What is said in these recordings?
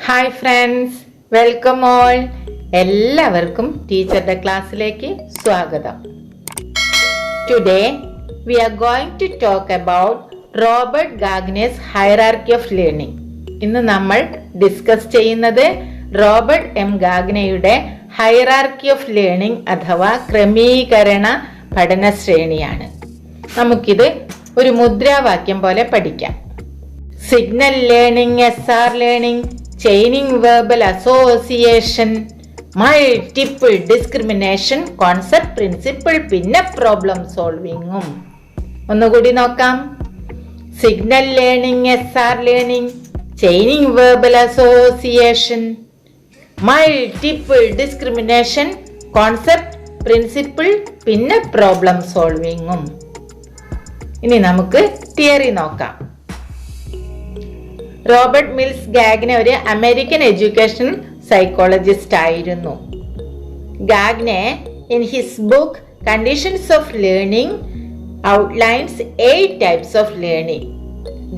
Hi friends, welcome all. എല്ലാവർക്കും ടീച്ചറുടെ ക്ലാസ്സിലേക്ക് സ്വാഗതം. Today we are going to talk about Robert Gagne's hierarchy of learning. ഇന്ന് നമ്മൾ ഡിസ്കസ് ചെയ്യുന്നത് റോബർട്ട് എം ഗാഗ്നെയുടെ ഹൈറാർക്കി ഓഫ് ലേണിംഗ് അഥവാ ക്രമീകരണ പഠന ശ്രേണിയാണ്. നമുക്കിത് ഒരു മുദ്രാവാക്യം പോലെ പഠിക്കാം. Signal learning, SR learning, chaining verbal association, multiple discrimination, concept, principle, പിന്നെ പ്രോബ്ലം സോൾവിങ്ങും. ഒന്നുകൂടി നോക്കാം. Signal learning, SR learning, chaining verbal association, multiple discrimination, concept, principle, പിന്നെ പ്രോബ്ലം സോൾവിങ്ങും. ഇനി നമുക്ക് തിയറി നോക്കാം. റോബർട്ട് മിൽസ് ഗാഗ്നെ ഒരു അമേരിക്കൻ എഡ്യൂക്കേഷൻ സൈക്കോളജിസ്റ്റ് ആയിരുന്നു. Gagne in his book conditions of learning outlines 8 types of learning.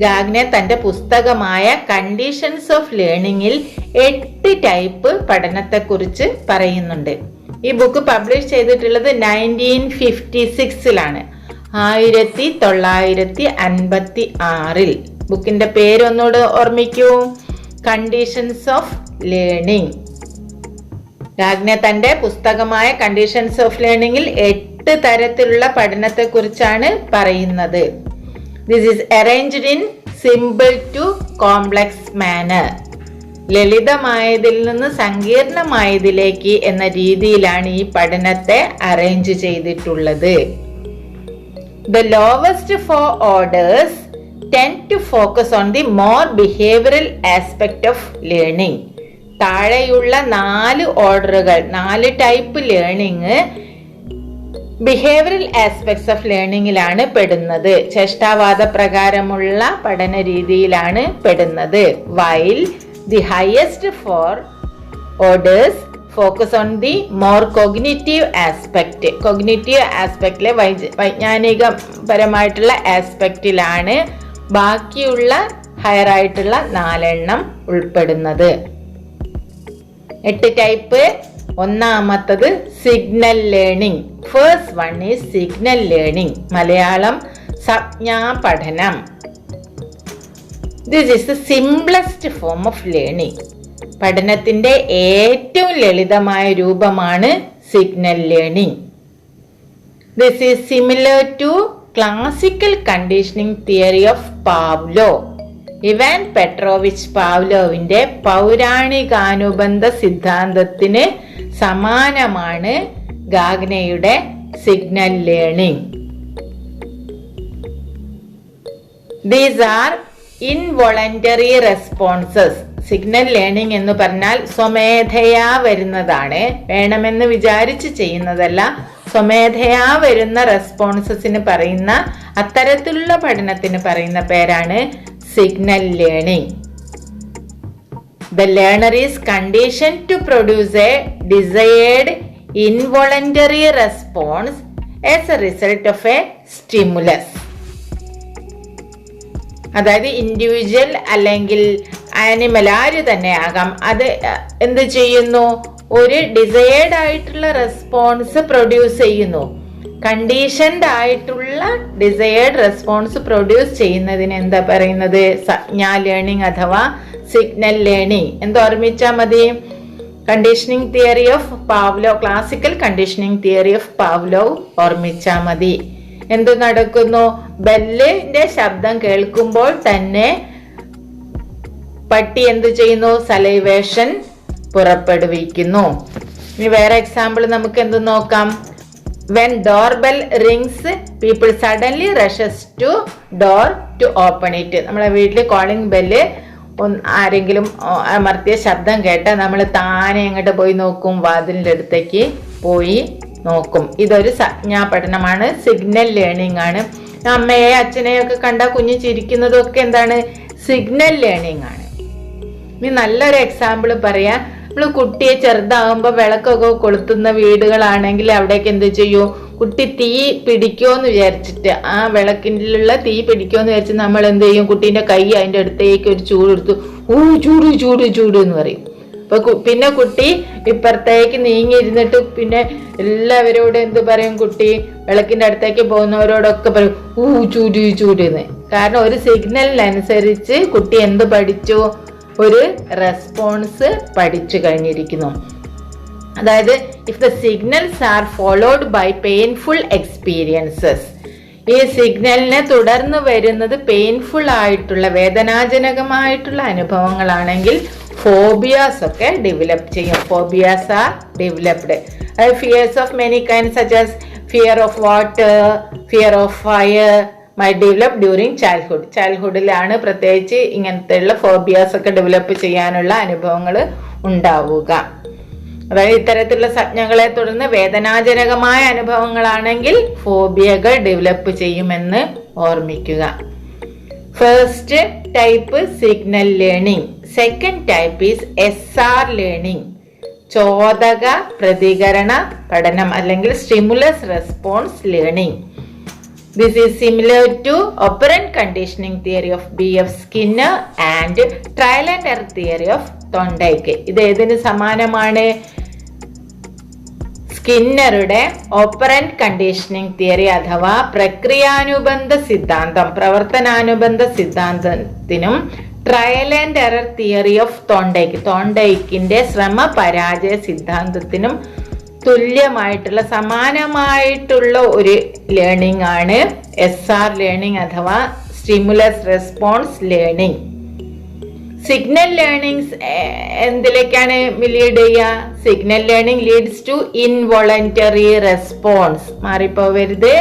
Gagne തന്റെ പുസ്തകമായ conditions of ലേണിംഗിൽ 8 type പഠനത്തെക്കുറിച്ച് പറയുന്നുണ്ട്. ഈ ബുക്ക് പബ്ലിഷ് ചെയ്തിട്ടുള്ളത് 1956 1956. ബുക്കിന്റെ പേര് ഒന്നുകൂടെ ഓർമ്മിക്കൂ, കണ്ടീഷൻസ് ഓഫ് ലേണിംഗ്. ഗാഗ്നെ തന്റെ പുസ്തകമായ കണ്ടീഷൻസ് ഓഫ് ലേണിംഗിൽ 8 തരത്തിലുള്ള പഠനത്തെ കുറിച്ചാണ് പറയുന്നത്. This is arranged in simple to complex manner. ലളിതമായതിൽ നിന്ന് സങ്കീർണമായതിലേക്ക് എന്ന രീതിയിലാണ് ഈ പഠനത്തെ അറേഞ്ച് ചെയ്തിട്ടുള്ളത്. The lowest 4 orders tend to focus on the more behavioral aspect of learning. താഴെയുള്ള 4 ഓർഡറുകൾ, 4 type learning behavioural aspects of ലേണിംഗിലാണ് പെടുന്നത്. ചേഷ്ടാവാദ പ്രകാരമുള്ള പഠന രീതിയിലാണ് പെടുന്നത്. While the highest 4 orders focus on the more cognitive aspect. Cognitive ആസ്പെക്റ്റിലെ വൈജ്ഞാനികപരമായിട്ടുള്ള ആസ്പെക്റ്റിലാണ് ബാക്കിയുള്ള ഹയർ ആയിട്ടുള്ള 4 എണ്ണം ഉൾപ്പെടുന്നത്. 8 ടൈപ്പ്. ഒന്നാമത്തത് signal learning. First one is signal learning, Malayalam സംജ്ഞാ പഠനം. This is the simplest form of learning. പഠനത്തിന്റെ ഏറ്റവും ലളിതമായ രൂപമാണ് signal learning. This is similar to classical conditioning theory of Pavlov. Ivan Petrovich പാവ്ലോവിന്റെ പൗരാണികാനുബന്ധ സിദ്ധാന്തത്തിന് സമാനമാണ് ഗാഗ്നെയുടെ signal learning. These are involuntary responses. Signal learning എന്ന് പറഞ്ഞാൽ സ്വമേധയാ വരുന്നതാണ്, വേണമെന്ന് വിചാരിച്ച് ചെയ്യുന്നതല്ല. സ്വമേധയാ വരുന്ന റെസ്പോൺസസിന് പറയുന്ന, അത്തരത്തിലുള്ള പഠനത്തിന് പറയുന്ന പേരാണ് signal learning. The learner is conditioned to produce a desired involuntary response as a result of a stimulus. അതായത് ഇൻഡിവിജ്വൽ അല്ലെങ്കിൽ ആനിമൽ ആര് തന്നെ ആകാം, അത് എന്ത് ചെയ്യുന്നു, ഒരു ഡിസയേർഡ് ആയിട്ടുള്ള റെസ്പോൺസ് പ്രൊഡ്യൂസ് ചെയ്യുന്നു. കണ്ടീഷൻഡ് ആയിട്ടുള്ള ഡിസയേർഡ് റെസ്പോൺസ് പ്രൊഡ്യൂസ് ചെയ്യുന്നതിന് എന്താ പറയുന്നത്, സംജ്ഞാ ലേണിംഗ് അഥവാ സിഗ്നൽ ലേണിംഗ്. ഓർമ്മിച്ചാൽ മതി, conditioning theory of Pavlov, classical conditioning theory of Pavlov ഓർമ്മിച്ചാൽ മതി. എന്തു നടക്കുന്നു, ബെല്ലിന്റെ ശബ്ദം കേൾക്കുമ്പോൾ തന്നെ പട്ടി എന്ത് ചെയ്യുന്നു, സലൈവേഷൻ പുറപ്പെടുവിക്കുന്നു. ഇനി വേറെ എക്സാമ്പിൾ നമുക്ക് എന്ത് നോക്കാം. When doorbell rings, people suddenly rushes to door to open it. നമ്മളെ വീട്ടിൽ കോളിംഗ് ബെല്ല് ആരെങ്കിലും അമർത്തിയ ശബ്ദം കേട്ടാൽ നമ്മൾ താനെ എങ്ങോട്ട് പോയി നോക്കും, വാതിലിന്റെ അടുത്തേക്ക് പോയി നോക്കും. ഇതൊരു സംജ്ഞാ പഠനമാണ്, സിഗ്നൽ ലേണിംഗ് ആണ്. അമ്മയെ അച്ഛനെയൊക്കെ കണ്ടാൽ കുഞ്ഞ് ചിരിക്കുന്നതും ഒക്കെ എന്താണ്, സിഗ്നൽ ലേണിംഗ് ആണ്. ഇനി നല്ലൊരു എക്സാമ്പിൾ പറയാം. നമ്മൾ കുട്ടിയെ ചെറുതാകുമ്പോൾ വിളക്കൊക്കെ കൊളുത്തുന്ന വീടുകളാണെങ്കിൽ അവിടേക്ക് എന്ത് ചെയ്യും, കുട്ടി തീ പിടിക്കുമെന്ന് വിചാരിച്ചിട്ട്, ആ വിളക്കിലുള്ള തീ പിടിക്കുമെന്ന് വിചാരിച്ച് നമ്മൾ എന്ത് ചെയ്യും, കുട്ടീൻ്റെ കൈ അതിൻ്റെ അടുത്തേക്ക് ഒരു ചൂടെടുത്ത് ചൂട് ചൂട് ചൂട് എന്ന് പറയും. അപ്പൊ പിന്നെ കുട്ടി ഇപ്പുറത്തേക്ക് നീങ്ങിയിരുന്നിട്ട് പിന്നെ എല്ലാവരോടും എന്ത് പറയും, കുട്ടി വിളക്കിന്റെ അടുത്തേക്ക് പോകുന്നവരോടൊക്കെ പറയും ചൂട് ചൂട് എന്ന്. കാരണം ഒരു സിഗ്നലിനനുസരിച്ച് കുട്ടി എന്ത് പഠിച്ചു, ഒരു റെസ്പോൺസ് പഠിച്ചു കഴിഞ്ഞിരിക്കുന്നു. അതായത് if the signals are followed by painful experiences, ഈ സിഗ്നലിനെ തുടർന്ന് വരുന്നത് പെയിൻഫുൾ ആയിട്ടുള്ള വേദനാജനകമായിട്ടുള്ള അനുഭവങ്ങളാണെങ്കിൽ ഫോബിയാസ് ഒക്കെ ഡെവലപ്പ് ചെയ്യും. Phobias are developed. അതായത് fears of many kind such as fear of water, fear of fire may develop during childhood. ചൈൽഡ്ഹുഡിലാണ് പ്രത്യേകിച്ച് ഇങ്ങനത്തെയുള്ള ഫോബിയാസ് ഒക്കെ ഡെവലപ്പ് ചെയ്യാനുള്ള അനുഭവങ്ങൾ ഉണ്ടാവുക. അതായത് ഇത്തരത്തിലുള്ള സംജ്ഞകളെ തുടർന്ന് വേദനാജനകമായ അനുഭവങ്ങളാണെങ്കിൽ ഫോബിയകൾ ഡെവലപ്പ് ചെയ്യുമെന്ന് ഓർമ്മിക്കുക. First type signal learning. Second type is SR learning, ചോദക പ്രതികരണ പഠനം അല്ലെങ്കിൽ stimulus response learning. This is similar to operant conditioning theory of B.F. Skinner and trial and error theory of Thorndike. ഇത് ഏതിന് സമാനമാണ്? സ്കിന്നറുടെ ഓപ്പറന്റ് കണ്ടീഷനിങ് തിയറി അഥവാ പ്രക്രിയാനുബന്ധ സിദ്ധാന്തം, പ്രവർത്തനാനുബന്ധ സിദ്ധാന്തത്തിനും trial and error theory of തോണ്ടൈക്കിന്റെ ശ്രമ പരാജയ സിദ്ധാന്തത്തിനും തുല്യമായിട്ടുള്ള സമാനമായിട്ടുള്ള ഒരു ലേണിംഗ് ആണ് SR ലേണിംഗ് അഥവാ stimulus response learning. Signal learnings എന്തിലേക്കാണ് ലീഡ് ചെയ്യുക? Signal learning leads to involuntary response, മാറിപ്പോവരുത്.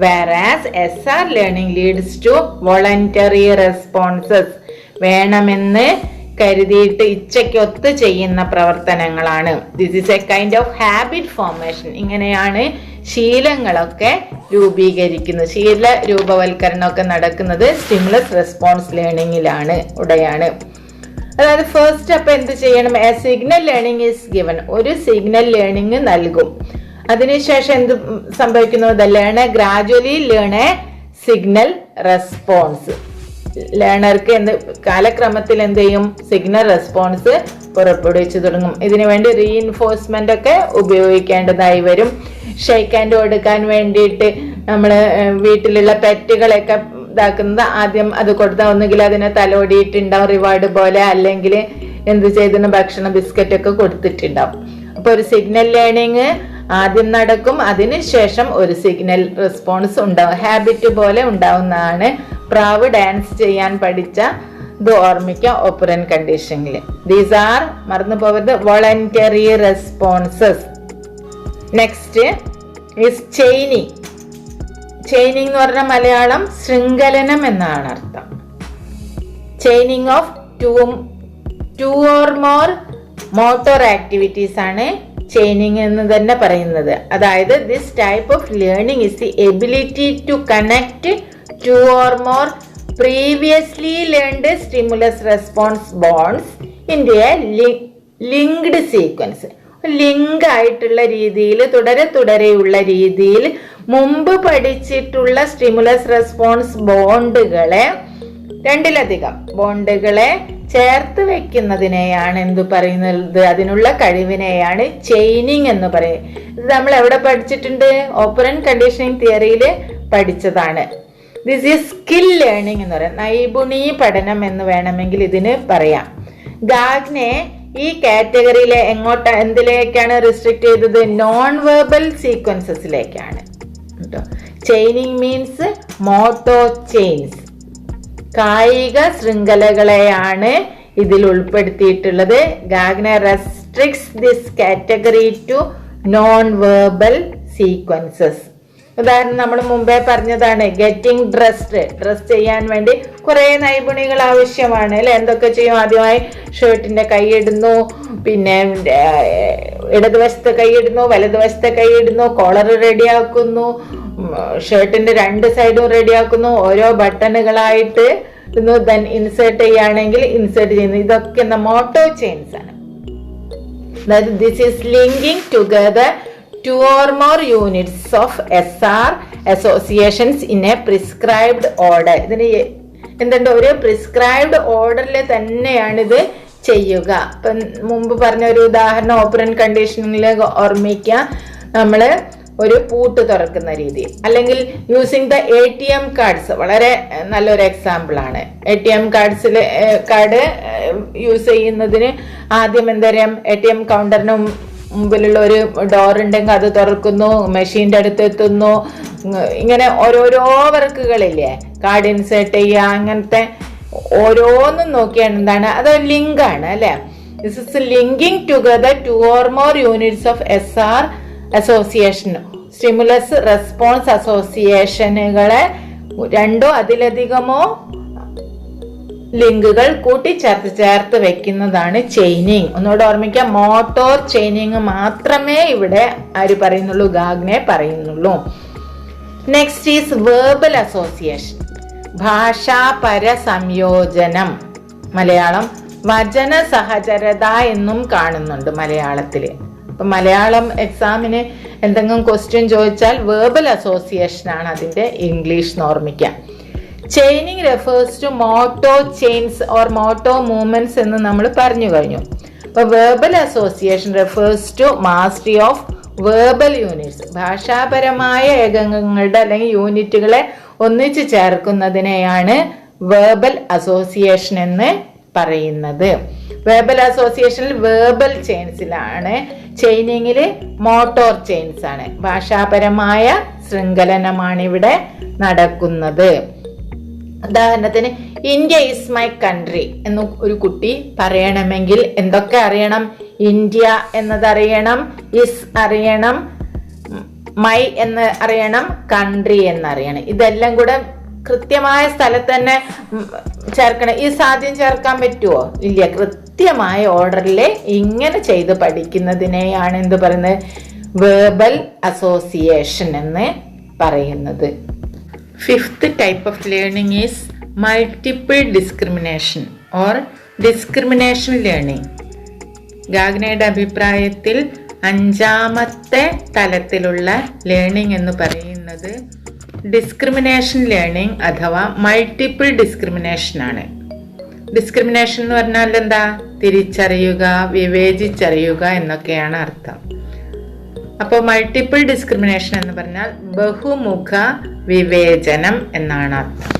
Whereas SR learning leads to voluntary responses, വേണമെന്ന് കരുതിയിട്ട് ഇച്ഛയ്ക്കൊത്ത് ചെയ്യുന്ന പ്രവർത്തനങ്ങളാണ്. This is a kind of habit formation. ഇങ്ങനെയാണ് ശീലങ്ങളൊക്കെ രൂപീകരിക്കുന്നത്. ശീല രൂപവൽക്കരണമൊക്കെ നടക്കുന്നത് സ്റ്റിമുലസ് റെസ്പോൺസ് ലേണിംഗിലാണ് ഉടയാണ്. അതായത് ഫസ്റ്റ് അപ്പൊ എന്ത് ചെയ്യണം? A signal learning is given, ഒരു സിഗ്നൽ ലേണിംഗ് നൽകും. അതിനുശേഷം എന്ത് സംഭവിക്കുന്നു? The learner gradually learn a signal response. ലേണർക്ക് കാലക്രമത്തിൽ എന്ത് ചെയ്യും? സിഗ്നൽ റെസ്പോൺസ് പുറപ്പെടുവിച്ചു തുടങ്ങും. ഇതിനു വേണ്ടി റീഇൻഫോഴ്സ്മെന്റ് ഒക്കെ ഉപയോഗിക്കേണ്ടതായി വരും. ഷെയ്ക്ക് ഹാൻഡ് കൊടുക്കാൻ വേണ്ടിയിട്ട് നമ്മൾ വീട്ടിലുള്ള പെറ്റുകളൊക്കെ ഇതാക്കുന്നത് ആദ്യം അത് കൊടുത്താൽ ഒന്നുകിൽ അതിനെ തലോടിയിട്ടുണ്ടാവും റിവാർഡ് പോലെ, അല്ലെങ്കിൽ എന്ത് ചെയ്തിന് ഭക്ഷണം ബിസ്ക്കറ്റ് ഒക്കെ കൊടുത്തിട്ടുണ്ടാവും. അപ്പൊ ഒരു സിഗ്നൽ ലേണിംഗ് ആദ്യം നടക്കും, അതിനുശേഷം ഒരു സിഗ്നൽ റെസ്പോൺസ് ഉണ്ടാവും. ഹാബിറ്റ് പോലെ ഉണ്ടാവുന്നതാണ്. പ്രാവ് ഡാൻസ് ചെയ്യാൻ പഠിച്ച ഇത് ഓർമ്മിക്കാം ഓപ്പറന്റ് കണ്ടീഷനിൽ. ദീസ് ആർ മറന്നു പോകരുത് voluntary responses. Next is chaining. Chaining എന്ന് പറഞ്ഞ മലയാളം ശൃംഖലനം എന്നാണ് അർത്ഥം. Chaining of two or more motor activities ആണ് ചെയിനിങ് എന്ന് തന്നെ പറയുന്നത്. അതായത് this type of learning is the ability to connect two or more previously learned stimulus response bonds into a linked sequence. Link ആയിട്ടുള്ള രീതിയിൽ തുടരെയുള്ള രീതിയിൽ മുമ്പ് പഠിച്ചിട്ടുള്ള സ്റ്റിമുലസ് റെസ്പോൺസ് ബോണ്ടുകളെ, രണ്ടിലധികം ബോണ്ടുകളെ ചേർത്ത് വെക്കുന്നതിനെയാണ് എന്ത് പറയുന്നത്? അതിനുള്ള കഴിവിനെയാണ് ചെയിനിങ് എന്ന് പറയുന്നത്. ഇത് നമ്മൾ എവിടെ പഠിച്ചിട്ടുണ്ട്? ഓപ്പറന്റ് കണ്ടീഷനിങ് തിയറിയിൽ പഠിച്ചതാണ്. ദിസ് ഈസ് സ്കിൽ ലേണിംഗ് എന്ന് പറയാം, നൈപുണി പഠനം എന്ന് വേണമെങ്കിൽ ഇതിന് പറയാം. ഗാഗ്നെ ഈ കാറ്റഗറിയിലെ എന്തിലേക്കാണ് റെസ്ട്രിക്ട് ചെയ്തത്? നോൺ വെർബൽ സീക്വൻസസിലേക്കാണ് കേട്ടോ. ചെയിനിങ് മീൻസ് മോട്ടോ ചെയിൻസ്, കായിക ശൃംഖലകളെയാണ് ഇതിൽ ഉൾപ്പെടുത്തിയിട്ടുള്ളത്. Gagne restricts this category two non verbal sequences. ഉദാഹരണം നമ്മൾ മുമ്പേ പറഞ്ഞതാണ്, ഗെറ്റിംഗ് ഡ്രസ് ചെയ്യാൻ വേണ്ടി കുറെ നൈപുണികൾ ആവശ്യമാണ് അല്ലെ. എന്തൊക്കെ ചെയ്യും? ആദ്യമായി ഷർട്ടിന്റെ കൈയിടുന്നു, പിന്നെ ഇടതുവശത്തെ കൈയിടുന്നു, വലതുവശത്തെ കൈയിടുന്നു, കോളർ റെഡിയാക്കുന്നു, ഷർട്ടിന്റെ രണ്ട് സൈഡും റെഡിയാക്കുന്നു, ഓരോ ബട്ടണുകളായിട്ട് ദെൻ ഇൻസേർട്ട് ചെയ്യുകയാണെങ്കിൽ ഇൻസേർട്ട് ചെയ്യുന്നു. ഇതൊക്കെ മോട്ടോ ചെയിൻസ് ആണ്. അതായത് this is linking together 2 or more units of SR associations in a prescribed order. ഇതിന് എന്തുണ്ട്, ഒരു പ്രിസ്ക്രൈബ്ഡ് ഓർഡറിൽ തന്നെയാണ് ഇത് ചെയ്യുക. ഇപ്പം മുമ്പ് പറഞ്ഞ ഒരു ഉദാഹരണം ഓപ്പറന്റ് കണ്ടീഷനിൽ ഓർമ്മിക്കുക. നമ്മൾ ഒരു പൂട്ട് തുറക്കുന്ന രീതി, അല്ലെങ്കിൽ യൂസിങ് ദ ATM കാർഡ്സ് വളരെ നല്ലൊരു എക്സാമ്പിൾ ആണ്. ATM കാർഡ് യൂസ് ചെയ്യുന്നതിന് ആദ്യം എന്തറിയാം, ATM കൗണ്ടറിന് മുമ്പിലുള്ള ഒരു ഡോർ ഉണ്ടെങ്കിൽ അത് തുറക്കുന്നു, മെഷീൻ്റെ അടുത്ത് എത്തുന്നു, ഇങ്ങനെ ഓരോരോ വർക്കുകളില്ലേ, കാർഡ് ഇൻസേർട്ട് ചെയ്യുക, അങ്ങനത്തെ ഓരോന്നും നോക്കിയാണ് എന്താണ്, അതൊരു ലിങ്ക് ആണ് അല്ലെ. This is linking together 2 or more units of SR association. Stimulus response അസോസിയേഷനുകളെ 2 അതിലധികമോ ലിങ്കുകൾ കൂട്ടിച്ചേർത്ത് വെക്കുന്നതാണ് ചെയിനിങ്. ഒന്നുകൂടെ ഓർമ്മിക്കാം, മോട്ടോർ ചെയിനിങ് മാത്രമേ ഇവിടെ ആര് പറയുന്നുള്ളൂ, ഗാഗ്നെ പറയുന്നുള്ളൂ. നെക്സ്റ്റ് ഈസ് വേർബൽ അസോസിയേഷൻ, ഭാഷാപര സംയോജനം. മലയാളം വചന സഹചരത എന്നും കാണുന്നുണ്ട് മലയാളത്തില്. അപ്പൊ മലയാളം എക്സാമിന് എന്തെങ്കിലും ക്വസ്റ്റ്യൻ ചോദിച്ചാൽ വേർബൽ അസോസിയേഷൻ ആണ് അതിന്റെ ഇംഗ്ലീഷ് ഓർമ്മിക്കാം. Chaining refers to motor chains or motor movements എന്ന് നമ്മൾ പറഞ്ഞു കഴിഞ്ഞു. അപ്പൊ verbal association refers to mastery of verbal units, ഭാഷാപരമായ ഏകങ്ങളുടെ അല്ലെങ്കിൽ യൂണിറ്റുകളെ ഒന്നിച്ചു ചേർക്കുന്നതിനെയാണ് വേർബൽ അസോസിയേഷൻ എന്ന് പറയുന്നത്. വേർബൽ അസോസിയേഷനിൽ വേർബൽ ചെയിൻസിലാണ്, ചെയിനിങ്ങിൽ മോട്ടോർ ചെയിൻസ് ആണ്. ഭാഷാപരമായ ശൃംഖലനമാണ് ഇവിടെ നടക്കുന്നത്. ഉദാഹരണത്തിന് ഇന്ത്യ ഈസ് മൈ കൺട്രി എന്ന് ഒരു കുട്ടി പറയണമെങ്കിൽ എന്തൊക്കെ അറിയണം? ഇന്ത്യ എന്നതറിയണം, ഇസ് അറിയണം, മൈ എന്ന് അറിയണം, കൺട്രി എന്നറിയണം. ഇതെല്ലാം കൂടെ കൃത്യമായ സ്ഥലത്ത് തന്നെ ചേർക്കണം. ഈ സാധ്യം ചേർക്കാൻ പറ്റുമോ? ഇല്ല. കൃത്യമായ ഓർഡറിൽ ഇങ്ങനെ ചെയ്ത് പഠിക്കുന്നതിനെയാണ് എന്ത് പറയുന്നത്? വേർബൽ അസോസിയേഷൻ എന്ന് പറയുന്നത്. Fifth type of learning is multiple discrimination or discrimination learning. ഗാഗ്നയുടെ അഭിപ്രായത്തിൽ 5ാമത്തെ തലത്തിലുള്ള ലേണിംഗ് എന്ന് പറയുന്നത് ഡിസ്ക്രിമിനേഷൻ ലേണിംഗ് അഥവാ മൾട്ടിപ്പിൾ ഡിസ്ക്രിമിനേഷൻ ആണ്. ഡിസ്ക്രിമിനേഷൻ എന്ന് പറഞ്ഞാൽ എന്താ? തിരിച്ചറിയുക, വിവേചിച്ചറിയുക എന്നൊക്കെയാണ് അർത്ഥം. അപ്പോൾ മൾട്ടിപ്പിൾ ഡിസ്ക്രിമിനേഷൻ എന്ന് പറഞ്ഞാൽ ബഹുമുഖ വിവേചനം എന്നാണ് അർത്ഥം.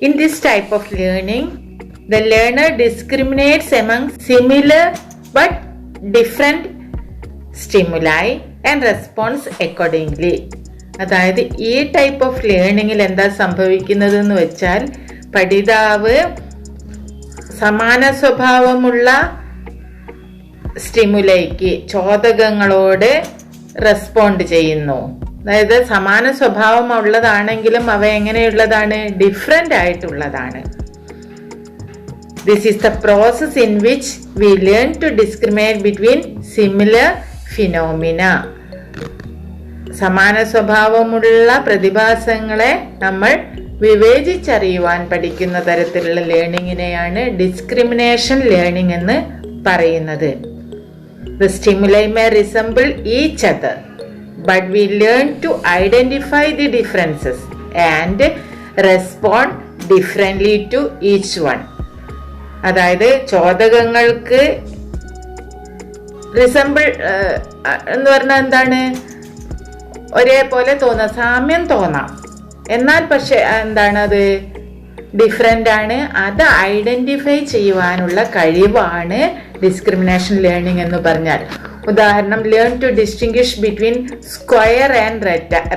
In this type of learning the learner discriminates among similar but different stimuli and responds accordingly. അതായത് ഈ ടൈപ്പ് ഓഫ് ലേണിങ്ങിൽ എന്താ സംഭവിക്കുന്നത് എന്ന് വെച്ചാൽ, പഠിതാവ് സമാന സ്വഭാവമുള്ള സ്റ്റിമുലൈക്ക്, ചോദകങ്ങളോട് റെസ്പോണ്ട് ചെയ്യുന്നു. അതായത് സമാന സ്വഭാവം ഉള്ളതാണെങ്കിലും അവ എങ്ങനെയുള്ളതാണ്? ഡിഫറെൻ്റ് ആയിട്ടുള്ളതാണ്. This is the process in which we learn to discriminate between similar phenomena. സമാന സ്വഭാവമുള്ള പ്രതിഭാസങ്ങളെ നമ്മൾ വിവേചിച്ചറിയുവാൻ പഠിക്കുന്ന തരത്തിലുള്ള ലേണിങ്ങിനെയാണ് ഡിസ്ക്രിമിനേഷൻ ലേണിംഗ് എന്ന് പറയുന്നത്. The stimuli may resemble each other, but we learn to identify the differences and respond differently to each one. അതായത് ചോദകങ്ങൾക്ക് resemble എന്ന് പറഞ്ഞാൽ എന്താണ്? ഒരേപോലെ തോന്നാം, സാമ്യം തോന്നാം, എന്നാൽ പക്ഷെ എന്താണ് അത്? ഡിഫറെൻ്റ് ആണ്. അത് ഐഡന്റിഫൈ ചെയ്യുവാനുള്ള കഴിവാണ് ഡിസ്ക്രിമിനേഷൻ ലേണിംഗ് എന്ന് പറഞ്ഞാൽ. ഉദാഹരണം, learn to distinguish between square and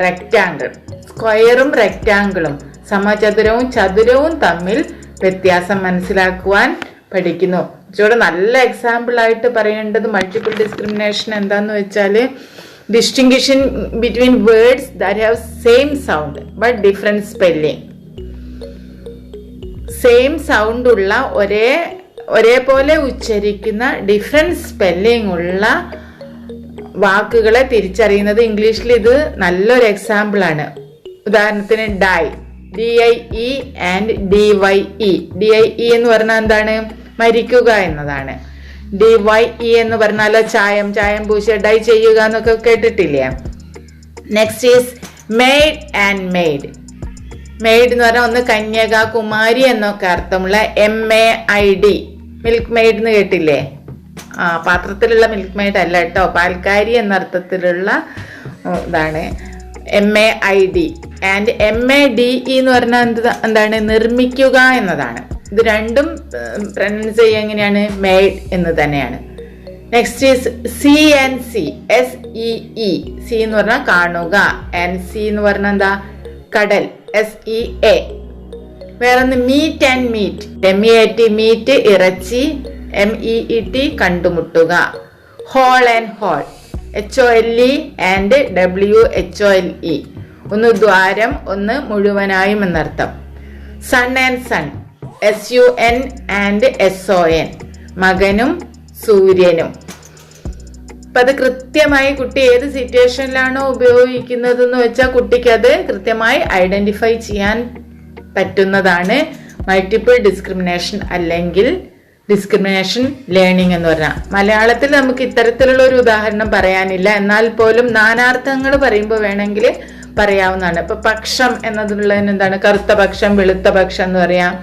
rectangle. സ്ക്വയറും റെക്റ്റാങ്കിളും, സമചതുരവും ചതുരവും തമ്മിൽ വ്യത്യാസം മനസ്സിലാക്കുവാൻ പഠിക്കുന്നു. കുറച്ചുകൂടെ നല്ല എക്സാമ്പിൾ ആയിട്ട് പറയേണ്ടത് മൾട്ടിപ്പിൾ ഡിസ്ക്രിമിനേഷൻ എന്താന്ന് വെച്ചാൽ, distinguishing between words that have same sound but different spelling. Same sound ഉള്ള ഒരേപോലെ ഉച്ചരിക്കുന്ന ഡിഫറെന്റ് സ്പെല്ലിംഗ് ഉള്ള വാക്കുകളെ തിരിച്ചറിയുന്നത്. ഇംഗ്ലീഷിൽ ഇത് നല്ലൊരു എക്സാമ്പിൾ ആണ്. ഉദാഹരണത്തിന് die, DIE and DYE. DIE എന്ന് പറഞ്ഞാൽ എന്താണ്? മരിക്കുക എന്നതാണ്. DYE എന്ന് പറഞ്ഞാലോ ചായം പൂശ ഡൈ ചെയ്യുക എന്നൊക്കെ കേട്ടിട്ടില്ലേ. Next is made and made. Made എന്ന് പറഞ്ഞാൽ ഒന്ന് കന്യക, കുമാരി എന്നൊക്കെ അർത്ഥമുള്ള MAID. മിൽക്ക് മെയ്ഡ് എന്ന് കേട്ടില്ലേ? പാത്രത്തിലുള്ള മിൽക്ക് മെയ്ഡ് അല്ല കേട്ടോ, പാൽക്കാരി എന്നർത്ഥത്തിലുള്ള ഇതാണ് MAID. ആൻഡ് MADE എന്ന് പറഞ്ഞാൽ എന്താണ്? നിർമ്മിക്കുക എന്നതാണ്. ഇത് രണ്ടും പ്രൊനൗൺസ് ചെയ്യുക എങ്ങനെയാണ്? മെയ്ഡ് എന്ന് തന്നെയാണ്. Next is CNC. SEE. C എന്ന് പറഞ്ഞാൽ കാണുക, NC എന്ന് പറഞ്ഞാൽ എന്താ? കടൽ, SEA. വേറൊന്ന് meet and meat. MEAT meat ഇറച്ചി, MEET കണ്ടുമുട്ടുക. Hole and whole, HOLE and WHOLE. ഒന്ന് ദ്വാരം, ഒന്ന് മുഴുവനായും എന്നർത്ഥം. Sun and son, SUN and SON. മകനും സൂര്യനും. അപ്പൊ അത് കൃത്യമായി കുട്ടി ഏത് സിറ്റുവേഷനിലാണോ ഉപയോഗിക്കുന്നത് എന്ന് വെച്ചാൽ കുട്ടിക്ക് അത് കൃത്യമായി ഐഡന്റിഫൈ ചെയ്യാൻ പറ്റുന്നതാണ് മൾട്ടിപ്പിൾ ഡിസ്ക്രിമിനേഷൻ അല്ലെങ്കിൽ ഡിസ്ക്രിമിനേഷൻ ലേണിംഗ് എന്ന് പറഞ്ഞാൽ. മലയാളത്തിൽ നമുക്ക് ഇത്തരത്തിലുള്ള ഒരു ഉദാഹരണം പറയാനില്ല, എന്നാൽ പോലും നാനാർത്ഥങ്ങൾ പറയുമ്പോൾ വേണമെങ്കിൽ പറയാവുന്നതാണ്. ഇപ്പൊ പക്ഷം എന്നതിനുള്ളതിന് എന്താണ്? കറുത്ത പക്ഷം, വെളുത്ത പക്ഷം എന്ന് പറയാം.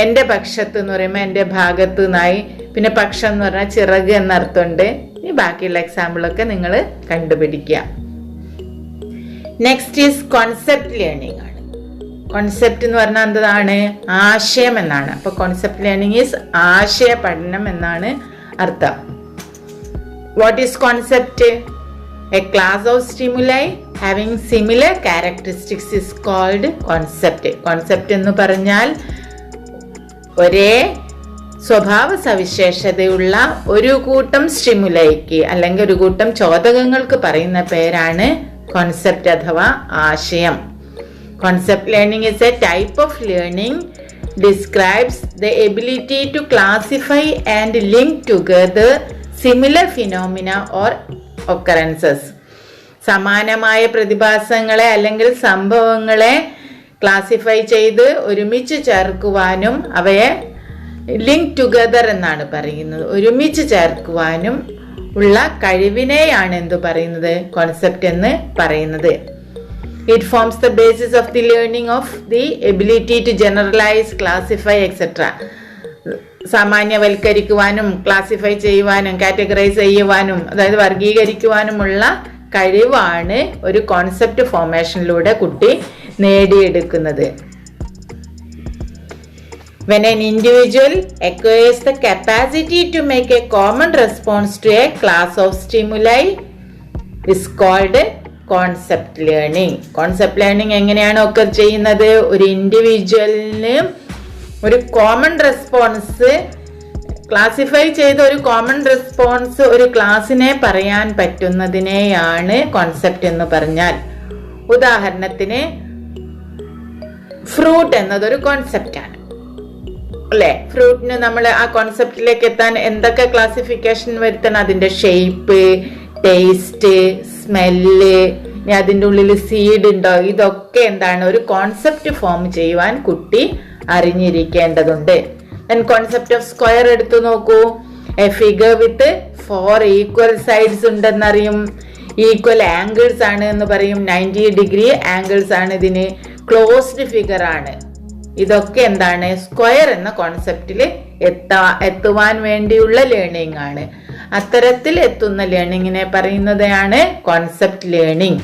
എൻ്റെ പക്ഷത്ത് എന്ന് പറയുമ്പോൾ എൻ്റെ ഭാഗത്ത് നിന്നായി. പിന്നെ പക്ഷം എന്ന് പറഞ്ഞാൽ ചിറക് എന്നർത്ഥമുണ്ട്. ഇനി ബാക്കിയുള്ള എക്സാമ്പിളൊക്കെ നിങ്ങൾ കണ്ടുപിടിക്കുക. നെക്സ്റ്റ് ഈസ് കോൺസെപ്റ്റ് ലേണിംഗ് ആണ്. കോൺസെപ്റ്റ് എന്ന് പറഞ്ഞാൽ എന്താണ്? ആശയം എന്നാണ്. അപ്പൊ കോൺസെപ്റ്റ് ലേണിംഗ് ഈസ് ആശയ പഠനം എന്നാണ് അർത്ഥം. What is concept? A class of stimuli having similar characteristics is called concept. Concept എന്ന് പറഞ്ഞാൽ ഒരേ സ്വഭാവ സവിശേഷതയുള്ള ഒരു കൂട്ടം സ്റ്റിമുലൈക്ക് അല്ലെങ്കിൽ ഒരു കൂട്ടം ചോദകങ്ങൾക്ക് പറയുന്ന പേരാണ് കോൺസെപ്റ്റ് അഥവാ ആശയം. Concept learning is a type of learning describes the ability to classify and link together similar phenomena or occurrences. സമാനമായ പ്രതിഭാസങ്ങളെ അല്ലെങ്കിൽ സംഭവങ്ങളെ ക്ലാസിഫൈ ചെയ്ത് ഒരുമിച്ച് ചേർക്കുവാനും അവയെ ലിങ്ക് ടുഗദർ എന്നാണ് പറയുന്നത്, ഒരുമിച്ച് ചേർക്കുവാനും ഉള്ള കഴിവിനെയാണ് എന്തു പറയുന്നത്? കോൺസെപ്റ്റ് എന്ന് പറയുന്നത്. It forms the basis of the learning of the ability to generalize, classify, etc. സാമാന്യവൽക്കരിക്കുവാനും ക്ലാസിഫൈ ചെയ്യുവാനും കാറ്റഗറൈസ് ചെയ്യുവാനും അതായത് വർഗീകരിക്കുവാനുമുള്ള കഴിവാണ് ഒരു കോൺസെപ്റ്റ് ഫോർമേഷനിലൂടെ കുട്ടി നേടിയെടുക്കുന്നത്. When an individual acquires the capacity to make a common response to a class of stimuli is called concept learning. Concept learning എങ്ങനെയാണ് ഒക്കെ ചെയ്യുന്നത്? ഒരു ഇൻഡിവിജ്വലിന് ഒരു കോമൺ റെസ്പോൺസ് ക്ലാസിഫൈ ചെയ്ത ഒരു കോമൺ റെസ്പോൺസ് ഒരു ക്ലാസ്സിനെ പറയാൻ പറ്റുന്നതിനെയാണ് കോൺസെപ്റ്റ് എന്ന് പറഞ്ഞാൽ. ഉദാഹരണത്തിന് ഫ്രൂട്ട് എന്നതൊരു കോൺസെപ്റ്റാണ് അല്ലെ. ഫ്രൂട്ടിന് നമ്മൾ ആ കോൺസെപ്റ്റിലേക്ക് എത്താൻ എന്തൊക്കെ ക്ലാസിഫിക്കേഷൻ വരുത്തണം? അതിന്റെ ഷേപ്പ്, ടേസ്റ്റ്, സ്മെല്ല്, അതിൻ്റെ ഉള്ളിൽ സീഡ് ഉണ്ടോ, ഇതൊക്കെ എന്താണ് ഒരു കോൺസെപ്റ്റ് ഫോം ചെയ്യുവാൻ കുട്ടി അറിഞ്ഞിരിക്കേണ്ടതുണ്ട്. കോൺസെപ്റ്റ് ഓഫ് സ്ക്വയർ എടുത്തു നോക്കൂ. A figure with 4 equal sides ഉണ്ടെന്നറിയും, ഈക്വൽ ആംഗിൾസ് ആണ് എന്ന് പറയും, 90 ഡിഗ്രി ആംഗിൾസ് ആണ് ഇതിന്, ക്ലോസ്ഡ് ഫിഗർ ആണ്. ഇതൊക്കെ എന്താണ്? സ്ക്വയർ എന്ന കോൺസെപ്റ്റിൽ എത്തുവാൻ വേണ്ടിയുള്ള ലേണിംഗ് ആണ്. അത്തരത്തിൽ എത്തുന്ന ലേണിങ്ങിനെ പറയുന്നതാണ് concept learning.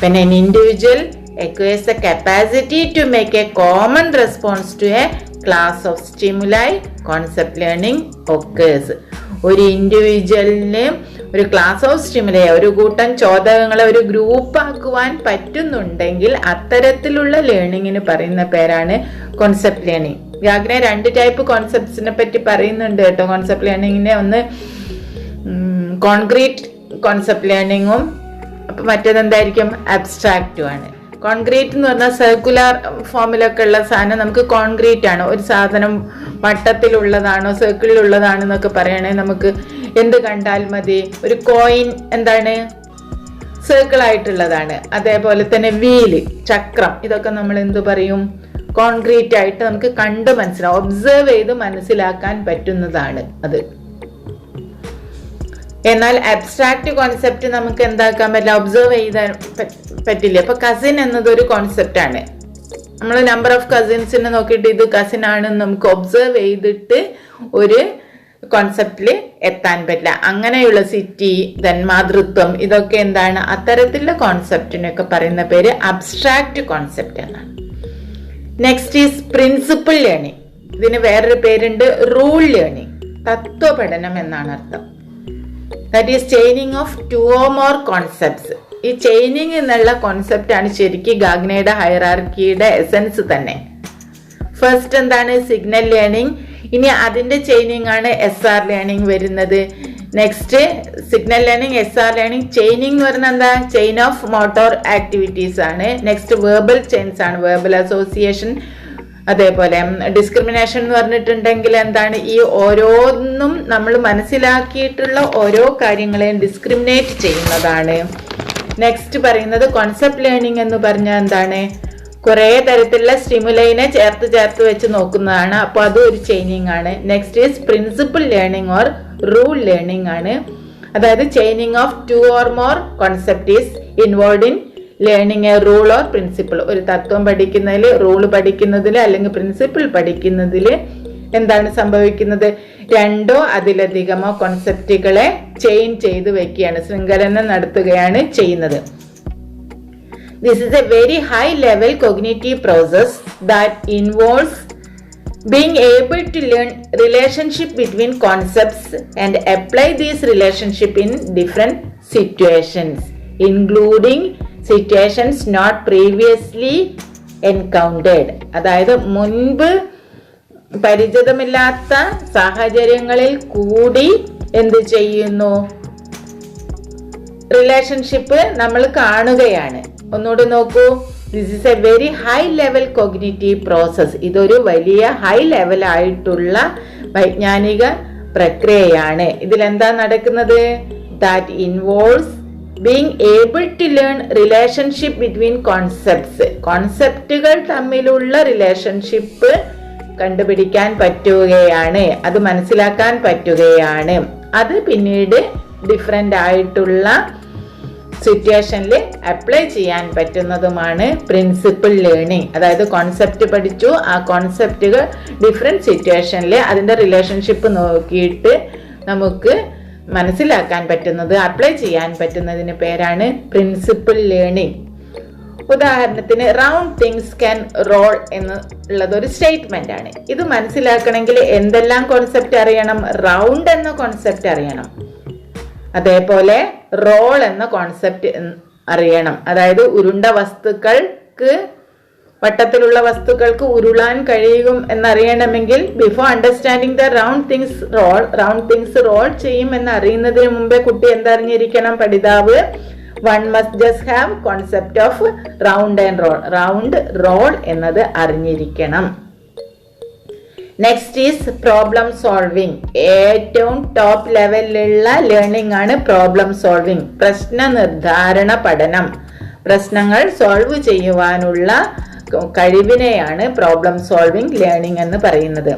When an individual acquires the capacity to make a common response to a class of stimuli, concept learning occurs. ഒരു ഇൻഡിവിജ്വലിന് ഒരു ക്ലാസ് ഓഫ് സ്റ്റിമുലൈ, ഒരു കൂട്ടം ചോദകങ്ങളെ ഒരു ഗ്രൂപ്പ് ആക്കുവാൻ പറ്റുന്നുണ്ടെങ്കിൽ അത്തരത്തിലുള്ള ലേണിങ്ങിന് പറയുന്ന പേരാണ് കോൺസെപ്റ്റ് ലേണിംഗ്. വ്യാകരണ 2 ടൈപ്പ് കോൺസെപ്റ്റ്സിനെ പറ്റി പറയുന്നുണ്ട് കേട്ടോ. കോൺസെപ്റ്റ് ലേണിങ്ങിനെ ഒന്ന് കോൺക്രീറ്റ് കോൺസെപ്റ്റ് ലേണിങ്ങും മറ്റേതെന്തായിരിക്കും? അബ്സ്ട്രാക്റ്റും ആണ്. കോൺക്രീറ്റ് എന്ന് പറഞ്ഞാൽ സർക്കുലർ ഫോമിലൊക്കെ ഉള്ള സാധനം നമുക്ക് കോൺക്രീറ്റ് ആണ്. ഒരു സാധനം വട്ടത്തിലുള്ളതാണോ സർക്കിളിലുള്ളതാണെന്നൊക്കെ പറയണേ നമുക്ക് എന്ത് കണ്ടാൽ മതി? ഒരു കോയിൻ എന്താണ്? സർക്കിൾ ആയിട്ടുള്ളതാണ്. അതേപോലെ തന്നെ വീല്, ചക്രം, ഇതൊക്കെ നമ്മൾ എന്തു പറയും? കോൺക്രീറ്റ് ആയിട്ട് നമുക്ക് കണ്ട് മനസ്സിലാവും, ഒബ്സർവ് ചെയ്ത് മനസ്സിലാക്കാൻ പറ്റുന്നതാണ് അത്. എന്നാൽ അബ്സ്ട്രാക്ട് കോൺസെപ്റ്റ് നമുക്ക് എന്താക്കാൻ പറ്റില്ല, ഒബ്സർവ് ചെയ്താൻ പറ്റില്ല. ഇപ്പൊ കസിൻ എന്നതൊരു കോൺസെപ്റ്റ് ആണ്. നമ്മൾ നമ്പർ ഓഫ് കസിൻസിനെ നോക്കിയിട്ട് ഇത് കസിൻ ആണെന്ന് നമുക്ക് ഒബ്സർവ് ചെയ്തിട്ട് ഒരു കോൺസെപ്റ്റിൽ എത്താൻ പറ്റില്ല. അങ്ങനെയുള്ള സിറ്റി, മാതൃത്വം, ഇതൊക്കെ എന്താണ്, അത്തരത്തിലുള്ള കോൺസെപ്റ്റിനൊക്കെ പറയുന്ന പേര് അബ്സ്ട്രാക്ട് കോൺസെപ്റ്റ് എന്നാണ്. Next is principle learning. ഇതിന് വേറൊരു പേരുണ്ട് റൂൾ ലേണിംഗ്, തത്വപഠനം എന്നാണ് അർത്ഥം. That is chaining of 2 or more concepts. ഈ ചെയിനിങ് എന്നുള്ള കോൺസെപ്റ്റ് ആണ് ശരിക്കും ഗാഗ്നയുടെ ഹൈറാർക്കിയുടെ എസൻസ് തന്നെ. ഫസ്റ്റ് എന്താണ് സിഗ്നൽ ലേണിംഗ്, ഇനി അതിന്റെ ചെയിനിങ് ആണ് SR ലേണിംഗ് വരുന്നത്. Next signal learning, SR learning. Chaining എന്ന് പറഞ്ഞാൽ എന്താ, ചെയിൻ ഓഫ് മോട്ടോർ ആക്ടിവിറ്റീസ് ആണ്. നെക്സ്റ്റ് വേർബൽ ചെയിൻസ് ആണ്, വേർബൽ അസോസിയേഷൻ. അതേപോലെ ഡിസ്ക്രിമിനേഷൻ എന്ന് പറഞ്ഞിട്ടുണ്ടെങ്കിൽ എന്താണ്, ഈ ഓരോന്നും നമ്മൾ മനസ്സിലാക്കിയിട്ടുള്ള ഓരോ കാര്യങ്ങളെയും ഡിസ്ക്രിമിനേറ്റ് ചെയ്യുന്നതാണ്. നെക്സ്റ്റ് പറയുന്നത് കോൺസെപ്റ്റ് ലേണിംഗ് എന്ന് പറഞ്ഞാൽ എന്താണ്, കുറെ തരത്തിലുള്ള സ്റ്റിമുലൈനെ ചേർത്ത് വെച്ച് നോക്കുന്നതാണ്. അപ്പോൾ അതും ഒരു ചെയിനിങ് ആണ്. Next is principle learning or rule learning ആണ്. അതായത് chaining of 2 or more concept is involve in learning A rule or principle. ഒരു തത്വം പഠിക്കുന്നതിൽ, റൂൾ പഠിക്കുന്നതിൽ അല്ലെങ്കിൽ പ്രിൻസിപ്പിൾ പഠിക്കുന്നതിൽ എന്താണ് സംഭവിക്കുന്നത്, 2 or അതിലധികമോ കോൺസെപ്റ്റുകളെ ചെയിൻ ചെയ്ത് വെക്കുകയാണ്, ശൃംഖലനം നടത്തുകയാണ് ചെയ്യുന്നത്. This is a very high level cognitive process that involves being able to learn relationship between concepts and apply these relationship in different situations, including situations not previously encountered. അതായത് മുൻപ് പരിചിതമില്ലാത്ത സാഹചര്യങ്ങളിൽ കൂടി എന്ത് ചെയ്യുന്നു, റിലേഷൻഷിപ്പ് നമ്മൾ കാണുകയാണ്. ഒന്നുകൂടി നോക്കൂ, this is a very high level cognitive process. ഇതൊരു വലിയ ഹൈ ലെവൽ ആയിട്ടുള്ള വൈജ്ഞാനിക പ്രക്രിയയാണ്. ഇതിലെന്താ നടക്കുന്നത്, that involves being able to learn relationship between concepts. കോൺസെപ്റ്റുകൾ തമ്മിലുള്ള റിലേഷൻഷിപ്പ് കണ്ടുപിടിക്കാൻ പറ്റുകയാണ്, അത് മനസ്സിലാക്കാൻ പറ്റുകയാണ്. അത് പിന്നീട് ഡിഫറെന്റ് ആയിട്ടുള്ള സിറ്റുവേഷനിൽ അപ്ലൈ ചെയ്യാൻ പറ്റുന്നതുമാണ് പ്രിൻസിപ്പിൾ ലേണിംഗ്. അതായത് കോൺസെപ്റ്റ് പഠിച്ചു, ആ കോൺസെപ്റ്റുകൾ ഡിഫറെന്റ് സിറ്റുവേഷനിൽ അതിന്റെ റിലേഷൻഷിപ്പ് നോക്കിയിട്ട് നമുക്ക് മനസ്സിലാക്കാൻ പറ്റുന്നത്, അപ്ലൈ ചെയ്യാൻ പറ്റുന്നതിന് പേരാണ് പ്രിൻസിപ്പിൾ ലേണിംഗ്. ഉദാഹരണത്തിന് റൗണ്ട് തിങ്സ് ക്യാൻ റോൾ എന്നുള്ളത് ഒരു സ്റ്റേറ്റ്മെന്റ് ആണ്. ഇത് മനസ്സിലാക്കണമെങ്കിൽ എന്തെല്ലാം കോൺസെപ്റ്റ് അറിയണം, റൗണ്ട് എന്ന കോൺസെപ്റ്റ് അറിയണം, അതേപോലെ റോൾ എന്ന കോൺസെപ്റ്റ് അറിയണം. അതായത് ഉരുണ്ട വസ്തുക്കൾക്ക്, വട്ടത്തിലുള്ള വസ്തുക്കൾക്ക് ഉരുളാൻ കഴിയും എന്നറിയണമെങ്കിൽ before understanding the round things roll ചെയ്യും എന്നറിയുന്നതിന് മുമ്പേ കുട്ടി എന്തറിഞ്ഞിരിക്കണം, പഠിതാവ് one must just have concept of round and roll. round roll എന്നത് അറിഞ്ഞിരിക്കണം. Next is problem solving. ഏറ്റവും ടോപ്പ് ലെവലിലുള്ള ലേണിംഗ് ആണ് പ്രോബ്ലം സോൾവിങ്, പ്രശ്ന നിർദ്ധാരണ പഠനം. പ്രശ്നങ്ങൾ സോൾവ് ചെയ്യുവാനുള്ള കഴിവിനെയാണ് പ്രോബ്ലം സോൾവിങ് ലേണിംഗ് എന്ന് പറയുന്നത്.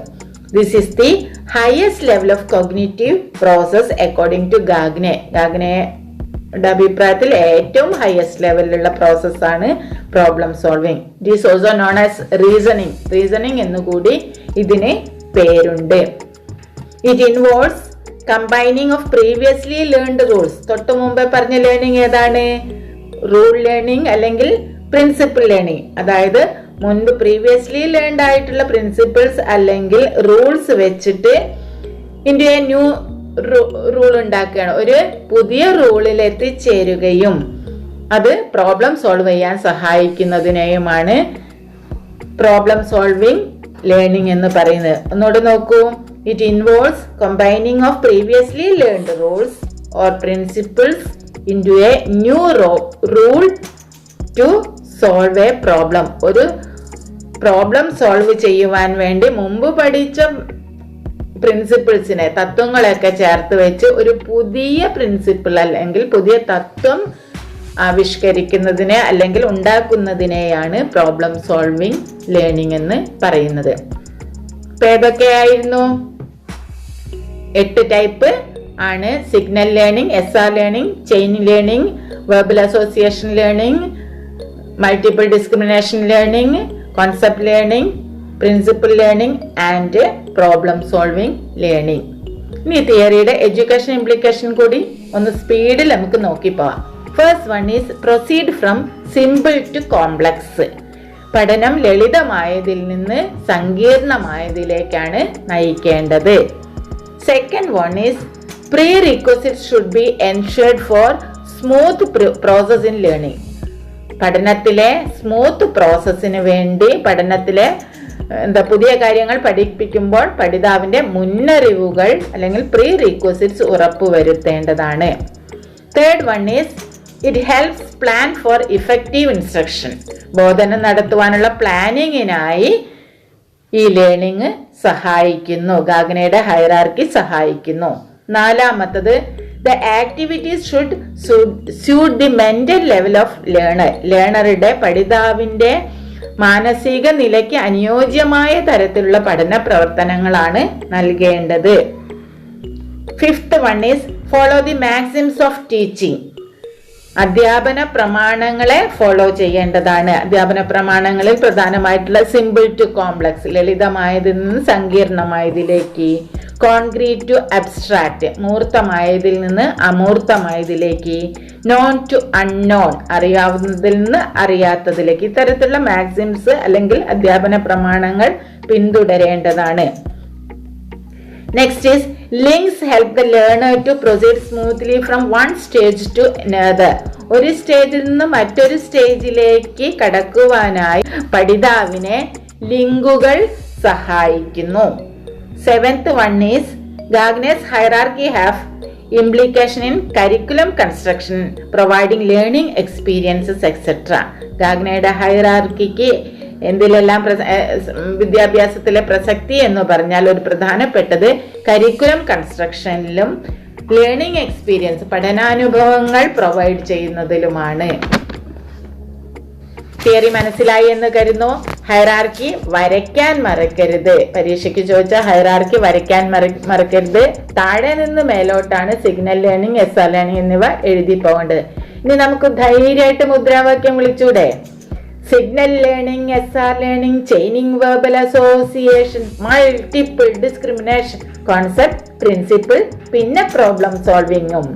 This is the highest level of cognitive process according to ഗാഗ്നയുടെ അഭിപ്രായത്തിൽ ഏറ്റവും ഹയസ്റ്റ് ലെവലിലുള്ള പ്രോസസ്സാണ് problem solving. It is also known as reasoning എന്നുകൂടി ഇതിന് പേരുണ്ട്. It involves combining of previously learned rules. തൊട്ട് മുമ്പേ പറഞ്ഞ ലേണിംഗ് ഏതാണ്, റൂൾ ലേണിംഗ് അല്ലെങ്കിൽ പ്രിൻസിപ്പിൾ ലേണിംഗ്. അതായത് മുൻപ് പ്രീവിയസ്ലി ലേൺഡ് ആയിട്ടുള്ള പ്രിൻസിപ്പിൾസ് അല്ലെങ്കിൽ റൂൾസ് വെച്ചിട്ട് ഇൻടു എ ന്യൂ റൂൾ ഉണ്ടാക്കുകയാണ്, ഒരു പുതിയ റൂളിൽ എത്തിച്ചേരുകയും അത് പ്രോബ്ലം സോൾവ് ചെയ്യാൻ സഹായിക്കുന്നതിനെയുമാണ് പ്രോബ്ലം സോൾവിങ് ലേണിംഗ് എന്ന് പറയുന്നത്. ഒന്നുകൂടെ നോക്കൂ, it involves combining of previously learned rules or principles into a new rule two solve A problem. ഒരു പ്രോബ്ലം സോൾവ് ചെയ്യുവാൻ വേണ്ടി മുമ്പ് പഠിച്ച പ്രിൻസിപ്പിൾസിനെ, തത്വങ്ങളെയൊക്കെ ചേർത്ത് വെച്ച് ഒരു പുതിയ പ്രിൻസിപ്പിൾ അല്ലെങ്കിൽ പുതിയ തത്വം ആവിഷ്കരിക്കുന്നതിനെ അല്ലെങ്കിൽ ഉണ്ടാക്കുന്നതിനെയാണ് പ്രോബ്ലം സോൾവിങ് ലേണിംഗ് എന്ന് പറയുന്നത്. ഇപ്പൊ ഏതൊക്കെയായിരുന്നു? 8 ടൈപ്പ് ആണ്: signal learning, SR learning, chain learning, verbal association learning, multiple discrimination learning, concept learning, principle learning and problem solving learning. ഇനി തിയറിയുടെ എഡ്യൂക്കേഷൻ ഇംപ്ലിക്കേഷൻ കൂടി ഒന്ന് സ്പീഡിൽ നമുക്ക് നോക്കി പോവാം. First one is proceed from simple to complex. പഠനം ലളിതമായതിൽ നിന്ന് സങ്കീർണമായതിലേക്കാണ് നയിക്കേണ്ടത്. Second one is prerequisites should be ensured for smooth process in learning. പഠനത്തിലെ സ്മൂത്ത് പ്രോസസ്സിന് വേണ്ടി പഠനത്തിലെ പുതിയ കാര്യങ്ങൾ പഠിപ്പിക്കുമ്പോൾ പഠിതാവിന്റെ മുന്നറിവുകൾ അല്ലെങ്കിൽ പ്രീ റിക്വസിറ്റ്സ് ഉറപ്പുവരുത്തേണ്ടതാണ്. Third one is it helps plan for effective instruction. ബോധനം നടത്തുവാനുള്ള പ്ലാനിങ്ങിനായി ഈ ലേണിംഗ് സഹായിക്കുന്നു. ഗാഗ്നയുടെ ഹൈറാർക്കി സഹായിക്കുന്നു. നാലാമത്തത് the activities should suit the mental level of learner. ലേണറുടെ പഠിതാവിന്റെ മാനസിക നിലയ്ക്ക് അനുയോജ്യമായ തരത്തിലുള്ള പഠന പ്രവർത്തനങ്ങളാണ് നൽകേണ്ടത്. Fifth one is follow the maxims of teaching. അധ്യാപന പ്രമാണങ്ങളെ ഫോളോ ചെയ്യേണ്ടതാണ്. അധ്യാപന പ്രമാണങ്ങളിൽ പ്രധാനമായിട്ടുള്ള സിമ്പിൾ ടു കോംപ്ലക്സ്, ലളിതമായതിൽ നിന്ന് സങ്കീർണമായതിലേക്ക്, കോൺക്രീറ്റ് ടു അബ്സ്ട്രാക്ട്, മൂർത്തമായതിൽ നിന്ന് അമൂർത്തമായതിലേക്ക്, നോൺ ടു അൺനോൺ, അറിയാവുന്നതിൽ നിന്ന് അറിയാത്തതിലേക്ക്, ഇത്തരത്തിലുള്ള മാക്സിംസ് അല്ലെങ്കിൽ അധ്യാപന പ്രമാണങ്ങൾ പിന്തുടരേണ്ടതാണ്. Next is links help the learner to proceed smoothly from one stage to another. ഒരു സ്റ്റേജിൽ നിന്ന് മറ്റൊരു സ്റ്റേജിലേക്ക് കടക്കുവാനായി പഠിതാവിനെ ലിങ്കുകൾ സഹായിക്കുന്നു. Seventh one is Gagne's hierarchy have implication in curriculum construction, providing learning experiences etc. ഗാഗ്നയുടെ ഹൈറാർക്കിക്ക് എന്തിലെല്ലാം വിദ്യാഭ്യാസത്തിലെ പ്രസക്തി എന്ന് പറഞ്ഞാൽ ഒരു പ്രധാനപ്പെട്ടത് curriculum കൺസ്ട്രക്ഷനിലും learning experience പഠനാനുഭവങ്ങൾ provide ചെയ്യുന്നതിലുമാണ്. Theory മനസ്സിലായി എന്ന് കരുതുന്നു. ഹൈറാർക്കി വരയ്ക്കാൻ മറക്കരുത്. പരീക്ഷയ്ക്ക് ചോദിച്ച ഹൈറാർക്കി വരയ്ക്കാൻ മറക്കരുത്. താഴെ നിന്ന് മേലോട്ടാണ് സിഗ്നൽ ലേണിംഗ്, SR ലേണിംഗ് എന്നിവ എഴുതി പോകേണ്ടത്. ഇനി നമുക്ക് ധൈര്യമായിട്ട് മുദ്രാവാക്യം വിളിച്ചൂടെ? Signal learning, SR learning, chaining verbal association, multiple discrimination, concept, principle, പിന്നെ പ്രോബ്ലം സോൾവിങ്ങും.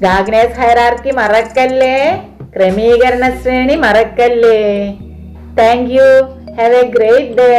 ഗാഗ്നേസ് ഹൈറാർക്കി മറക്കല്ലേ, ക്രമീകരണ ശ്രേണി മറക്കല്ലേ. Thank you. Have a great day.